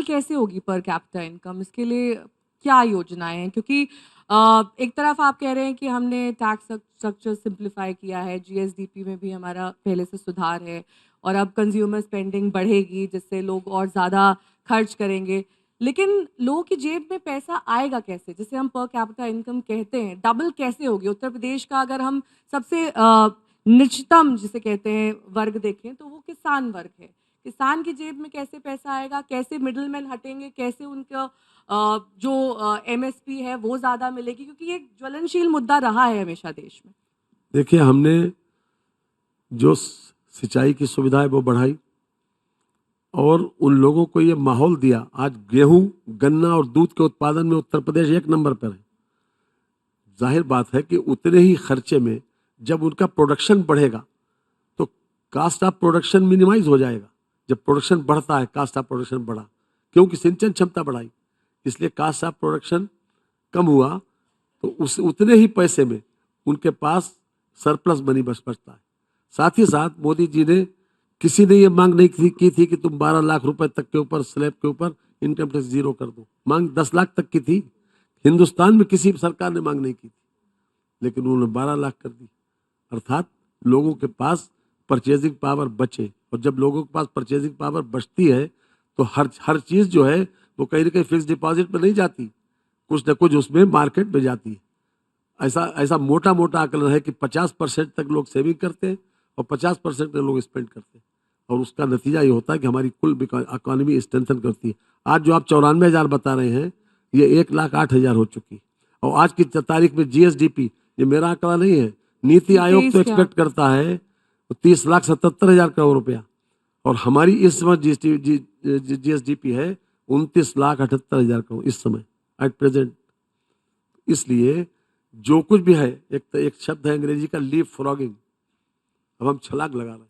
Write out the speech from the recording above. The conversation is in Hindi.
डबल कैसे होगी पर कैपिटा इनकम? इसके लिए क्या योजनाएं हैं? क्योंकि एक तरफ आप कह रहे हैं कि हमने टैक्स स्ट्रक्चर सिंप्लीफाई किया है, जीएसडीपी में भी हमारा पहले से सुधार है और अब कंज्यूमर स्पेंडिंग बढ़ेगी जिससे लोग और ज़्यादा खर्च करेंगे। लेकिन लोगों की जेब में पैसा आएगा कैसे? जिसे हम पर कैपिटा इनकम कहते हैं, डबल कैसे होगी? उत्तर प्रदेश का अगर हम सबसे निचतम जिसे कहते हैं वर्ग देखें तो वो किसान वर्ग है। किसान की जेब में कैसे पैसा आएगा? कैसे मिडलमैन हटेंगे? कैसे उनका जो एमएसपी है वो ज़्यादा मिलेगी? क्योंकि ये एक ज्वलनशील मुद्दा रहा है हमेशा देश में। देखिए, हमने जो सिंचाई की सुविधा है वो बढ़ाई और उन लोगों को ये माहौल दिया। आज गेहूं, गन्ना और दूध के उत्पादन में उत्तर प्रदेश 1 नंबर पर है। जाहिर बात है कि उतने ही खर्चे में जब उनका प्रोडक्शन बढ़ेगा तो कास्ट ऑफ प्रोडक्शन मिनिमाइज हो जाएगा। जब प्रोडक्शन बढ़ता है, कास्ट ऑफ प्रोडक्शन बढ़ा, क्योंकि सिंचन क्षमता बढ़ाई, इसलिए कास्ट ऑफ प्रोडक्शन कम हुआ तो उस उतने ही पैसे में उनके पास सरप्लस मनी बचता है। साथ ही साथ मोदी जी ने, किसी ने ये मांग नहीं की थी कि तुम 12 लाख रुपए तक के ऊपर स्लैब के ऊपर इनकम टैक्स जीरो कर दो। मांग 10 लाख तक की थी। हिंदुस्तान में किसी सरकार ने मांग नहीं की थी, लेकिन उन्होंने 12 लाख कर दी। अर्थात लोगों के पास परचेजिंग पावर बचे, और जब लोगों के पास परचेजिंग पावर बचती है तो हर चीज जो है वो कहीं ना कहीं फिक्स डिपॉजिट में नहीं जाती, कुछ न कुछ उसमें मार्केट में जाती है। ऐसा मोटा आकलन है कि 50% तक लोग सेविंग करते हैं और 50% लोग स्पेंड करते हैं, और उसका नतीजा ये होता है कि हमारी कुल इकोनॉमी स्ट्रेंथन करती है। आज जो आप 94,000 बता रहे हैं, ये 1,08,000 हो चुकी। और आज की तारीख में जीएसडीपी, ये मेरा आंकड़ा नहीं है, नीति आयोग तो एक्सपेक्ट करता है 30,77,000 करोड़ रुपया, और हमारी इस समय जीएसडीपी है 29,78,000 करोड़ इस समय, एट प्रेजेंट। इसलिए जो कुछ भी है, एक शब्द है अंग्रेजी का लीप फ्रॉगिंग, अब हम छलांग लगा रहे हैं।